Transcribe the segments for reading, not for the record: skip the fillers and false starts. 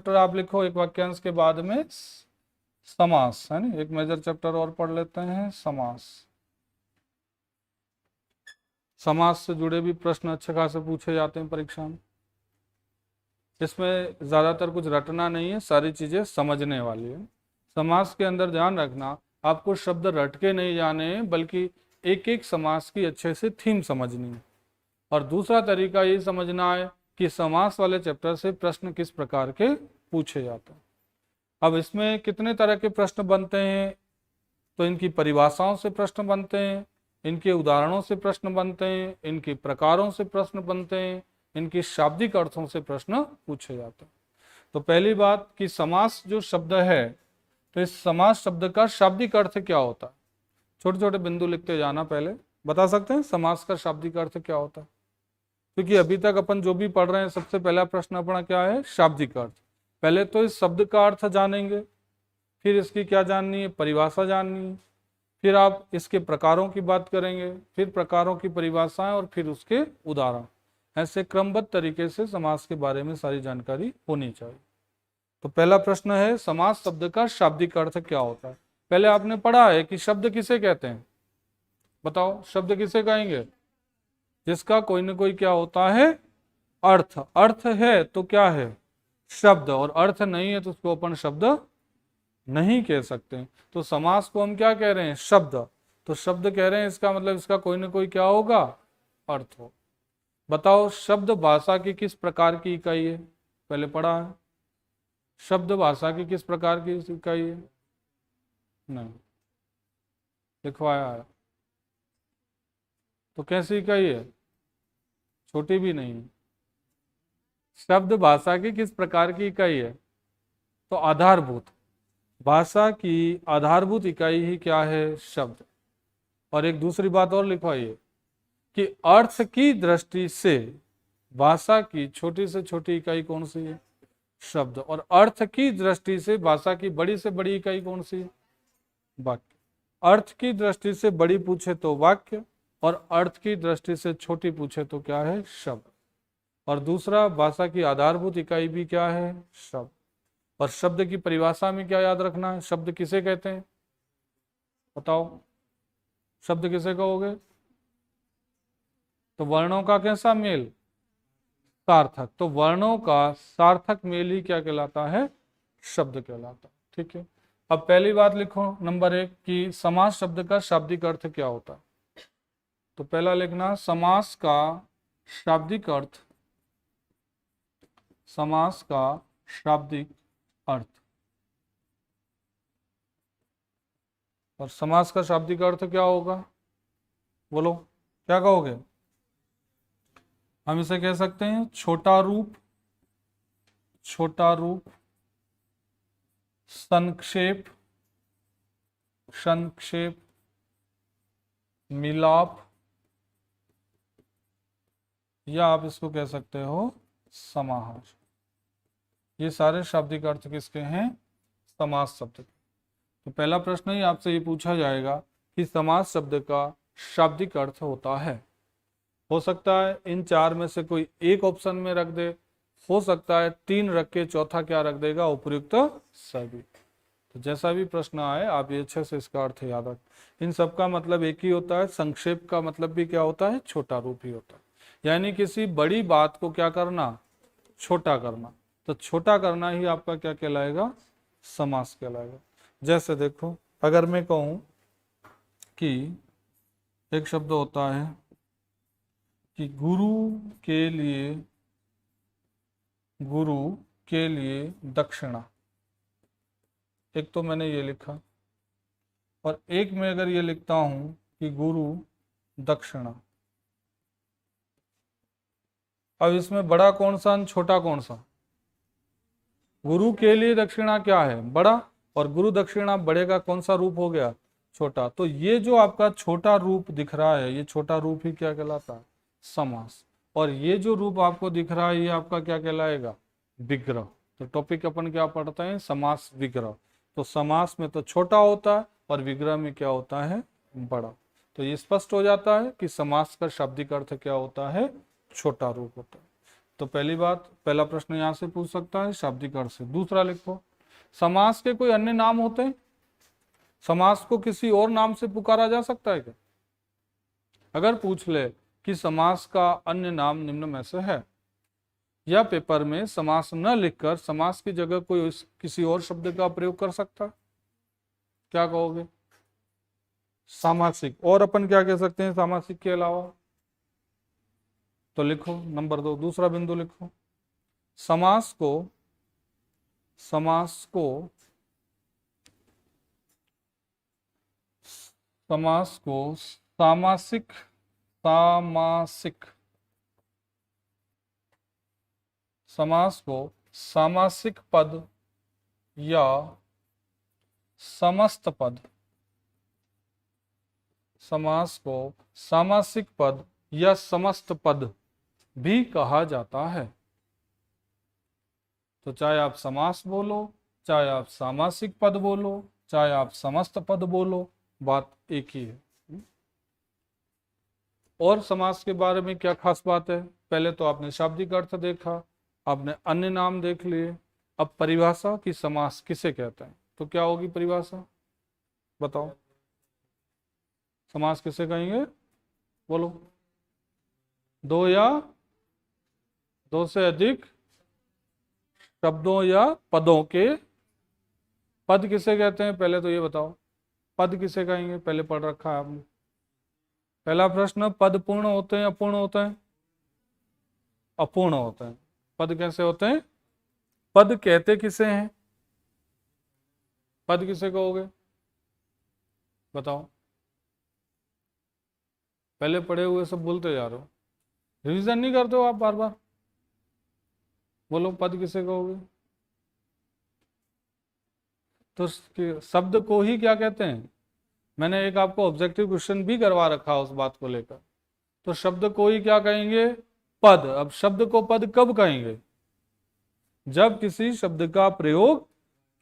Chapter आप लिखो एक वाक्यांश के बाद में समास, है ना। एक मेजर चैप्टर और पढ़ लेते हैं, समास। समास से जुड़े भी प्रश्न अच्छे खासे पूछे जाते हैं परीक्षा में। इसमें ज्यादातर कुछ रटना नहीं है, सारी चीजें समझने वाली है। समास के अंदर ध्यान रखना, आपको शब्द रट के नहीं जाने हैं, बल्कि एक एक समास की अच्छे से थीम समझनी है। और दूसरा तरीका ये समझना है कि समास वाले चैप्टर से प्रश्न किस प्रकार के पूछे जाते हैं। अब इसमें कितने तरह के प्रश्न बनते हैं, तो इनकी परिभाषाओं से प्रश्न बनते हैं, इनके उदाहरणों से प्रश्न बनते हैं, इनके प्रकारों से प्रश्न बनते हैं, इनके शाब्दिक अर्थों से प्रश्न पूछे जाते हैं। तो पहली बात कि समास जो शब्द है, तो इस समास शब्द का शाब्दिक अर्थ क्या होता है। छोटे छोटे बिंदु लिखते जाना, पहले बता सकते हैं समास का शाब्दिक अर्थ क्या होता है। क्योंकि अभी तक अपन जो भी पढ़ रहे हैं, सबसे पहला प्रश्न अपना क्या है, शाब्दिक अर्थ। पहले तो इस शब्द का अर्थ जानेंगे, फिर इसकी क्या जाननी है, परिभाषा जाननी है, फिर आप इसके प्रकारों की बात करेंगे, फिर प्रकारों की परिभाषाएं, और फिर उसके उदाहरण। ऐसे क्रमबद्ध तरीके से समास के बारे में सारी जानकारी होनी चाहिए। तो पहला प्रश्न है, समास शब्द का शाब्दिक अर्थ क्या होता है। पहले आपने पढ़ा है कि शब्द किसे कहते हैं, बताओ शब्द किसे कहेंगे, जिसका कोई ना कोई क्या होता है, अर्थ। अर्थ है तो क्या है, शब्द, और अर्थ नहीं है तो उसको अपन शब्द नहीं कह सकते। तो समास को हम क्या कह रहे हैं, शब्द। तो शब्द कह रहे हैं, इसका मतलब इसका कोई ना कोई क्या होगा, अर्थ हो। बताओ शब्द भाषा की किस प्रकार की इकाई है, पहले पढ़ा है। शब्द भाषा की किस प्रकार की इकाई है, नहीं लिखवाया है। तो कैसी इकाई है, छोटी भी नहीं। शब्द भाषा की किस प्रकार की इकाई है, तो आधारभूत। भाषा की आधारभूत इकाई ही क्या है, शब्द। और एक दूसरी बात और लिखवाइए कि अर्थ की दृष्टि से भाषा की छोटी से छोटी इकाई कौन सी है, शब्द। और अर्थ की दृष्टि से भाषा की बड़ी से बड़ी इकाई कौन सी है, वाक्य। अर्थ की दृष्टि से बड़ी पूछे तो वाक्य, और अर्थ की दृष्टि से छोटी पूछे तो क्या है, शब्द। और दूसरा, भाषा की आधारभूत इकाई भी क्या है, शब्द। और शब्द की परिभाषा में क्या याद रखना है, शब्द किसे कहते हैं, बताओ शब्द किसे कहोगे। तो वर्णों का कैसा मेल, सार्थक। तो वर्णों का सार्थक मेल ही क्या कहलाता है, शब्द कहलाता है। ठीक है। अब पहली बात लिखो नंबर 1 कि समास शब्द का शाब्दिक अर्थ क्या होता है। तो पहला लिखना, समास का शाब्दिक अर्थ, समास का शाब्दिक अर्थ। और समास का शाब्दिक अर्थ क्या होगा, बोलो क्या कहोगे। हम इसे कह सकते हैं छोटा रूप, छोटा रूप, संक्षेप, संक्षेप, मिलाप, या आप इसको कह सकते हो समाहार। ये सारे शाब्दिक अर्थ किसके हैं, समास शब्द के। तो पहला प्रश्न ही आपसे ये पूछा जाएगा कि समास शब्द का शाब्दिक अर्थ होता है। हो सकता है इन चार में से कोई एक ऑप्शन में रख दे, हो सकता है 3 रख के चौथा क्या रख देगा, उपयुक्त सभी। तो जैसा भी प्रश्न आए आप ये अच्छे से इसका अर्थ याद रख। इन सब का मतलब एक ही होता है, संक्षेप का मतलब भी क्या होता है, छोटा रूप ही होता है। यानी किसी बड़ी बात को क्या करना, छोटा करना। तो छोटा करना ही आपका क्या कहलाएगा, समास कहलाएगा। जैसे देखो, अगर मैं कहूं कि एक शब्द होता है कि गुरु के लिए, गुरु के लिए दक्षिणा, एक तो मैंने ये लिखा, और एक में अगर ये लिखता हूं कि गुरु दक्षिणा। अब इसमें बड़ा कौन सा, छोटा कौन सा, गुरु के लिए दक्षिणा क्या है, बड़ा, और गुरु दक्षिणा बड़े का कौन सा रूप हो गया, छोटा। तो ये जो आपका छोटा रूप दिख रहा है, ये छोटा रूप ही क्या कहलाता है, समास। और ये जो रूप आपको दिख रहा है, ये आपका क्या कहलाएगा, विग्रह। तो टॉपिक अपन क्या पढ़ते हैं, समास विग्रह। तो समास में तो छोटा होता है और विग्रह में क्या होता है, बड़ा। तो ये स्पष्ट हो जाता है कि समास का शाब्दिक अर्थ क्या होता है, छोटा रूप होता है। तो पहली बात, पहला प्रश्न यहां से पूछ सकता है शाब्दिक अर्थ से। दूसरा लिखो, समास के कोई अन्य नाम होते हैं? समास को किसी और नाम से पुकारा जा सकता है क्या? अगर पूछ ले कि समास का अन्य नाम निम्न में से है, या पेपर में समास न लिखकर समास की जगह कोई किसी और शब्द का प्रयोग कर सकता है, क्या कहोगे? सामासिक। और अपन क्या कह सकते हैं सामासिक के अलावा? तो लिखो नंबर 2, दूसरा बिंदु लिखो, समास को समास को समास को सामासिक सामासिक समास को सामासिक पद या समस्त पद, समास को सामासिक पद या समस्त पद भी कहा जाता है। तो चाहे आप समास बोलो, चाहे आप सामासिक पद बोलो, चाहे आप समस्त पद बोलो, बात एक ही है। और समास के बारे में क्या खास बात है? पहले तो आपने शाब्दिक अर्थ देखा, आपने अन्य नाम देख लिए, अब परिभाषा कि समास किसे कहते हैं। तो क्या होगी परिभाषा, बताओ? समास किसे कहेंगे, बोलो? दो या दो से अधिक शब्दों या पदों के, पद किसे कहते हैं पहले तो ये बताओ, पद किसे कहेंगे? पहले पढ़ रखा है आपने। पहला प्रश्न, पद पूर्ण होते हैं अपूर्ण होते हैं? अपूर्ण होते हैं। पद कैसे होते हैं? पद कहते किसे हैं? पद किसे कहोगे, बताओ? पहले पढ़े हुए सब बोलते जा रहे हो, रिवीजन नहीं करते हो आप बार बार। बोलो पद किसे कहोगे? तो शब्द को ही क्या कहते हैं? मैंने एक आपको ऑब्जेक्टिव क्वेश्चन भी करवा रखा उस बात को लेकर। तो शब्द को ही क्या कहेंगे? पद। अब शब्द को पद कब कहेंगे? जब किसी शब्द का प्रयोग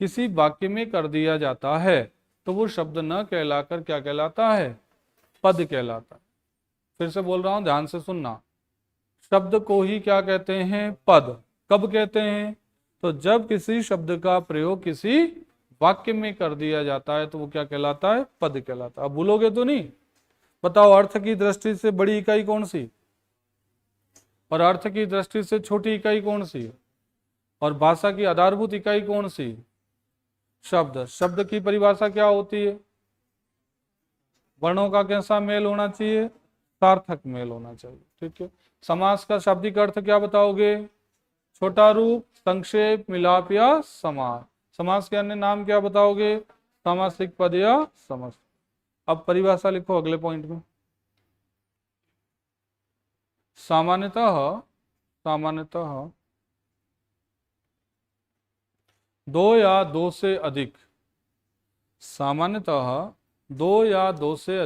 किसी वाक्य में कर दिया जाता है तो वो शब्द न कहलाकर क्या कहलाता है? पद कहलाता है। फिर से बोल रहा हूं, ध्यान से सुनना। शब्द को ही क्या कहते हैं? पद। कब कहते हैं? तो जब किसी शब्द का प्रयोग किसी वाक्य में कर दिया जाता है तो वो क्या कहलाता है? पद कहलाता है। अब भूलोगे तो नहीं? बताओ, अर्थ की दृष्टि से बड़ी इकाई कौन सी और अर्थ की दृष्टि से छोटी इकाई कौन सी, और भाषा की आधारभूत इकाई कौन सी? शब्द। शब्द की परिभाषा क्या होती है? वर्णों का कैसा मेल होना चाहिए? सार्थक मेल होना चाहिए। ठीक है। समास का शाब्दिक अर्थ क्या बताओगे? छोटा रूप, संक्षेप, मिलाप या समास। समास के अन्य नाम क्या बताओगे? सामासिक पद या समस्त। अब परिभाषा लिखो अगले पॉइंट में। सामान्यतः दो या दो से अधिक, सामान्यतः दो या दो से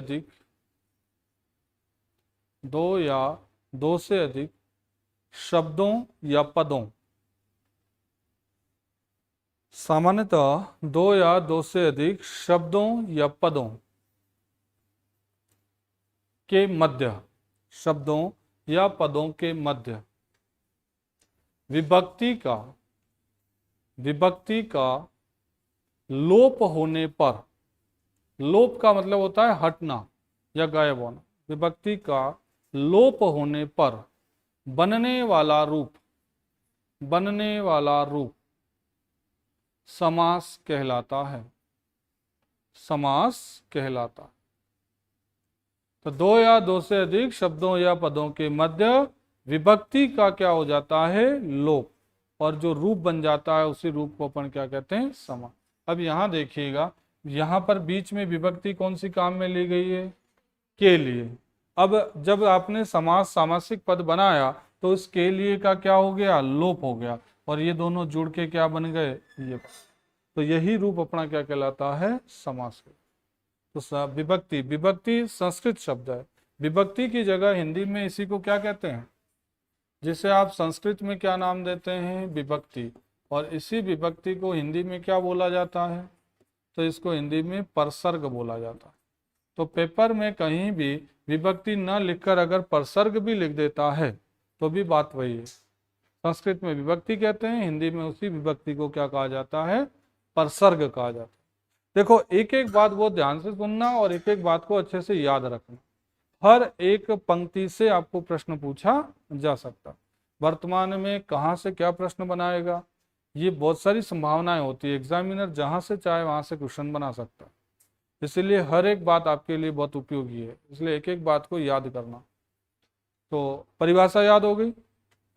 अधिक शब्दों या पदों, सामान्यतः दो या दो से अधिक शब्दों या पदों के मध्य, शब्दों या पदों के मध्य विभक्ति का लोप होने पर, लोप का मतलब होता है हटना या गायब होना, विभक्ति का लोप होने पर बनने वाला रूप समास कहलाता है। समास कहलाता है। तो दो या दो से अधिक शब्दों या पदों के मध्य विभक्ति का क्या हो जाता है? लोप, और जो रूप बन जाता है उसी रूप को अपन क्या कहते हैं? समास। अब यहां देखिएगा, यहां पर बीच में विभक्ति कौन सी काम में ली गई है? के लिए। अब जब आपने समास सामासिक पद बनाया तो इस के लिए का क्या हो गया? लोप हो गया, और ये दोनों जुड़ के क्या बन गए? ये। तो यही रूप अपना क्या कहलाता है? समास। तो विभक्ति संस्कृत शब्द है। विभक्ति की जगह हिंदी में इसी को क्या कहते हैं? जिसे आप संस्कृत में क्या नाम देते हैं? विभक्ति। और इसी विभक्ति को हिंदी में क्या बोला जाता है? तो इसको हिंदी में परसर्ग बोला जाता है। तो पेपर में कहीं भी विभक्ति न लिखकर अगर परसर्ग भी लिख देता है तो भी बात वही है। संस्कृत में विभक्ति कहते हैं, हिंदी में उसी विभक्ति को क्या कहा जाता है, परसर्ग कहा जाता है। देखो एक एक बात बहुत ध्यान से सुनना और एक एक बात को अच्छे से याद रखना। हर एक पंक्ति से आपको प्रश्न पूछा जा सकता। वर्तमान में कहाँ से क्या प्रश्न बनाएगा, ये बहुत सारी संभावनाएं होती है। एग्जामिनर जहां से चाहे वहां से क्वेश्चन बना सकता है, इसलिए हर एक बात आपके लिए बहुत उपयोगी है, इसलिए एक एक बात को याद करना। तो परिभाषा याद हो गई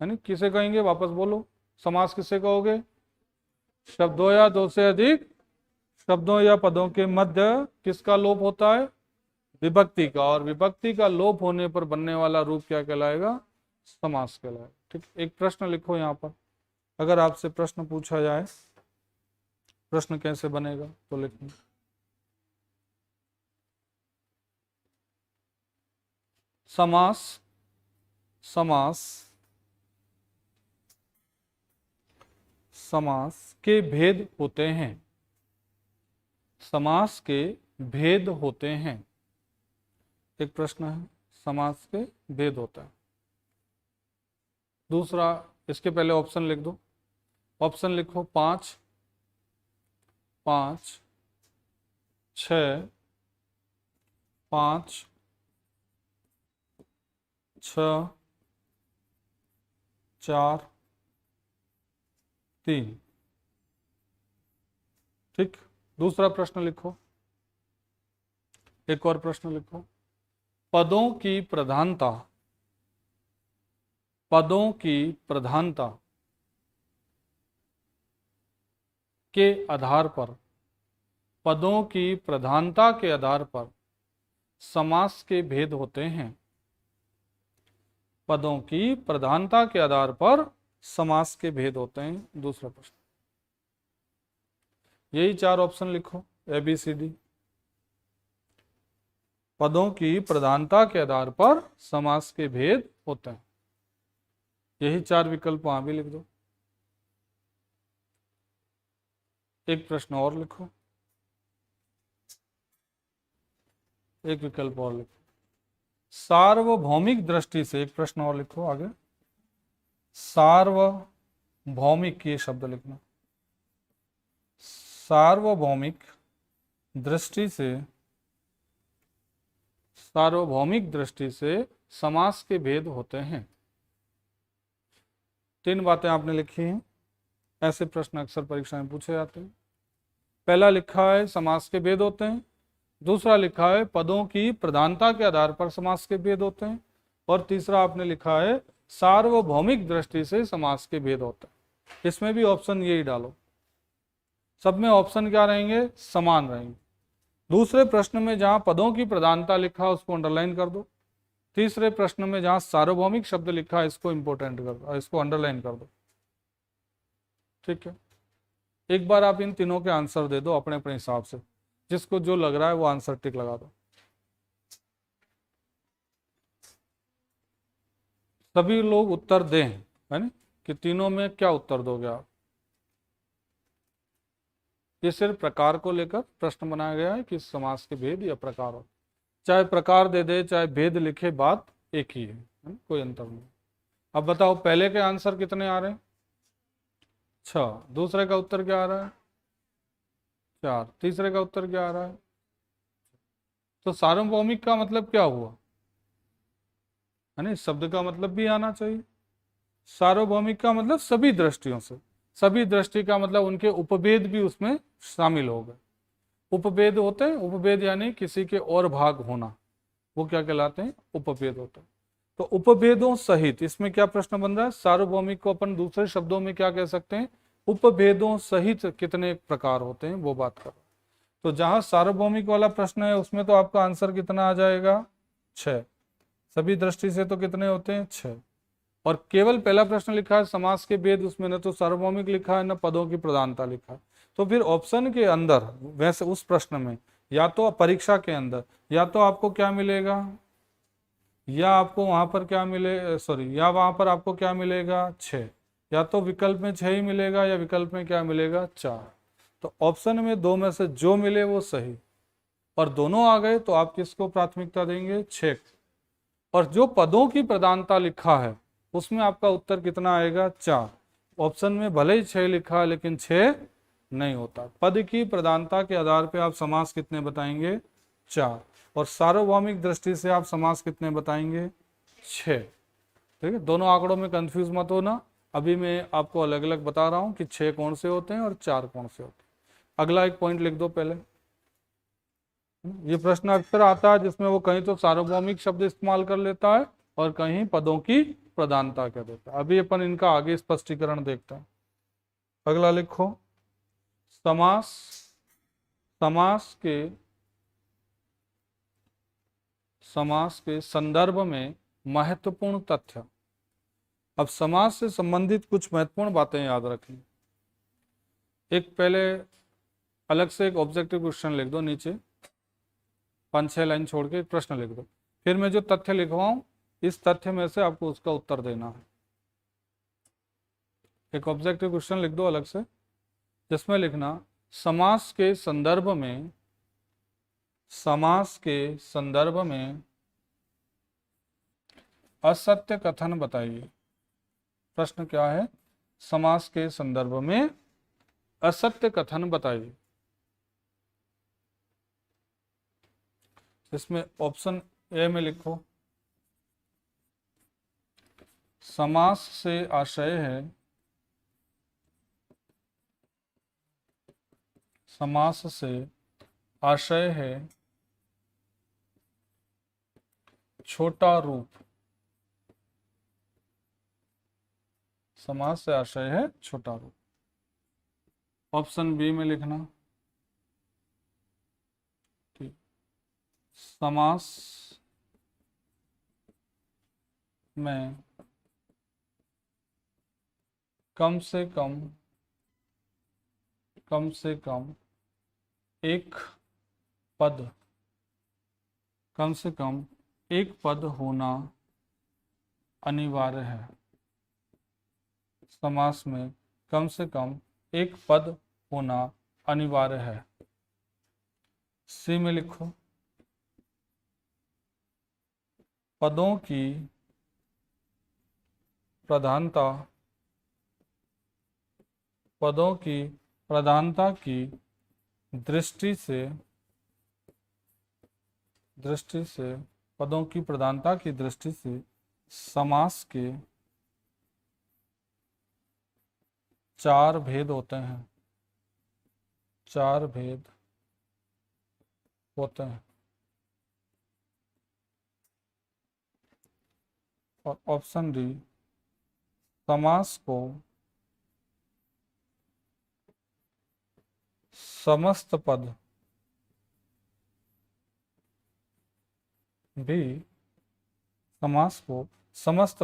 है ना, किसे कहेंगे वापस बोलो, समास किसे कहोगे, शब्दों या दो से अधिक शब्दों या पदों के मध्य किसका लोप होता है, विभक्ति का, और विभक्ति का लोप होने पर बनने वाला रूप क्या कहलाएगा, समास कहलाएगा। ठीक, एक प्रश्न लिखो यहाँ पर, अगर आपसे प्रश्न पूछा जाए प्रश्न कैसे बनेगा तो लिखना। समास समास समास के भेद होते हैं, समास के भेद होते हैं। एक प्रश्न है, समास के भेद होता है। दूसरा, इसके पहले ऑप्शन लिख दो, ऑप्शन लिखो 5, 5, 6, 5, 6, 4, 3। ठीक, दूसरा प्रश्न लिखो, एक और प्रश्न लिखो, पदों की प्रधानता, पदों की प्रधानता के आधार पर, पदों की प्रधानता के आधार पर समास के भेद होते हैं। पदों की प्रधानता के आधार पर समास के भेद होते हैं। दूसरा प्रश्न, यही 4 ऑप्शन लिखो, ABCD। पदों की प्रधानता के आधार पर समास के भेद होते हैं, यही 4 विकल्प वहां भी लिख दो। एक प्रश्न और लिखो, एक विकल्प और लिखो, सार्वभौमिक दृष्टि से। एक प्रश्न और लिखो आगे, सार्वभौमिक, ये शब्द लिखना, सार्वभौमिक दृष्टि से, सार्वभौमिक दृष्टि से समास के भेद होते हैं। 3 बातें आपने लिखी हैं, ऐसे प्रश्न अक्सर परीक्षा में पूछे जाते हैं। पहला लिखा है समास के भेद होते हैं, दूसरा लिखा है पदों की प्रधानता के आधार पर समास के भेद होते हैं, और तीसरा आपने लिखा है सार्वभौमिक दृष्टि से समास के भेद होते हैं। इसमें भी ऑप्शन यही डालो, सब में ऑप्शन क्या रहेंगे, समान रहेंगे। दूसरे प्रश्न में जहां पदों की प्रधानता लिखा उसको अंडरलाइन कर दो, तीसरे प्रश्न में जहां सार्वभौमिक शब्द लिखा है इसको इंपोर्टेंट कर दो, इसको अंडरलाइन कर दो। ठीक है, एक बार आप इन तीनों के आंसर दे दो अपने अपने हिसाब से, जिसको जो लग रहा है वो आंसर टिक लगा दो। सभी लोग उत्तर दें, है ना, कि तीनों में क्या उत्तर दोगे आप। ये सिर्फ प्रकार को लेकर प्रश्न बनाया गया है कि समास के भेद या प्रकार हो, चाहे प्रकार दे दे चाहे भेद लिखे, बात एक ही है ना? कोई अंतर नहीं। अब बताओ पहले के आंसर कितने आ रहे हैं, 6, दूसरे का उत्तर क्या आ रहा है, 4, तीसरे का उत्तर क्या आ रहा है। तो सार्वभौमिक का मतलब क्या हुआ, है ना, शब्द का मतलब भी आना चाहिए। सार्वभौमिक का मतलब सभी दृष्टियों से, सभी दृष्टि का मतलब उनके उपभेद भी उसमें शामिल हो गए। उपभेद होते हैं, उपभेद यानी किसी के और भाग होना, वो क्या कहलाते हैं, उपभेद होते हैं। तो उपभेदों सहित इसमें क्या प्रश्न बन रहा है, सार्वभौमिक को अपन दूसरे शब्दों में क्या कह सकते हैं, उपभेदों सहित कितने प्रकार होते हैं वो बात कर। तो जहां सार्वभौमिक वाला प्रश्न है उसमें तो आपका आंसर कितना आ जाएगा, 6। सभी दृष्टि से तो कितने होते हैं, 6। और केवल पहला प्रश्न लिखा है समास के भेद, उसमें न तो सार्वभौमिक लिखा है न पदों की प्रधानता लिखा है। तो फिर ऑप्शन के अंदर वैसे उस प्रश्न में या तो परीक्षा के अंदर या तो आपको क्या मिलेगा, या आपको वहां पर क्या मिले, सॉरी, या वहां पर आपको क्या मिलेगा, 6, या तो विकल्प में 6 ही मिलेगा या विकल्प में क्या मिलेगा, 4। तो ऑप्शन में 2 में से जो मिले वो सही, और दोनों आ गए तो आप किसको प्राथमिकता देंगे, 6। और जो पदों की प्रधानता लिखा है उसमें आपका उत्तर कितना आएगा? 4। ऑप्शन में भले ही 6 लिखा है लेकिन 6 नहीं होता। पद की प्रधानता के आधार पे आप समास कितने बताएंगे? 4। और सार्वभौमिक दृष्टि से आप समास कितने बताएंगे? 6। ठीक है, दोनों आंकड़ों में कंफ्यूज मत होना। अभी मैं आपको अलग अलग बता रहा हूं कि 6 कौन से होते हैं और 4 कौन से होते हैं। अगला एक पॉइंट लिख दो पहले। ये प्रश्न अक्सर आता है जिसमें वो कहीं तो सार्वभौमिक शब्द इस्तेमाल कर लेता है और कहीं पदों की प्रधानता कह देता है। अभी अपन इनका आगे स्पष्टीकरण देखते हैं। अगला लिखो, समास समास के संदर्भ में महत्वपूर्ण तथ्य। अब समास से संबंधित कुछ महत्वपूर्ण बातें याद रखें। एक पहले अलग से एक ऑब्जेक्टिव क्वेश्चन लिख दो, नीचे 5-6 लाइन छोड़ के एक प्रश्न लिख दो। फिर मैं जो तथ्य लिखवाऊं इस तथ्य में से आपको उसका उत्तर देना है। एक ऑब्जेक्टिव क्वेश्चन लिख दो अलग से, जिसमें लिखना समास के संदर्भ में असत्य कथन बताइए। प्रश्न क्या है? समास के संदर्भ में असत्य कथन बताइए। इसमें ऑप्शन ए में लिखो, समास से आशय है छोटा रूप। समास से आशय है छोटा रूप। ऑप्शन बी में लिखना, ठीक, समास में कम से कम एक पद होना अनिवार्य है। समास में कम से कम एक पद होना अनिवार्य है। सी में लिखो, पदों की प्रधानता की दृष्टि से पदों की प्रधानता की दृष्टि से समास के 4 भेद होते हैं। 4 भेद होते हैं। और ऑप्शन डी, समास को समस्त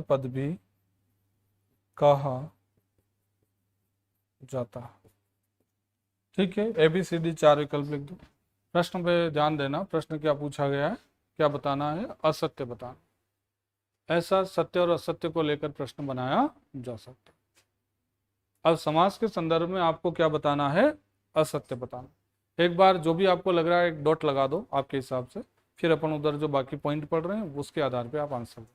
पद भी कहा जाता है। ठीक है, ABCD 4 विकल्प लिख दो। प्रश्न पे ध्यान देना, प्रश्न क्या पूछा गया है, क्या बताना है? असत्य बताना। ऐसा सत्य और असत्य को लेकर प्रश्न बनाया जा सकता है। अब समास के संदर्भ में आपको क्या बताना है? असत्य बताना। एक बार जो भी आपको लग रहा है एक डॉट लगा दो आपके हिसाब से, फिर अपन उधर जो बाकी पॉइंट पढ़ रहे हैं उसके आधार पे आप आंसर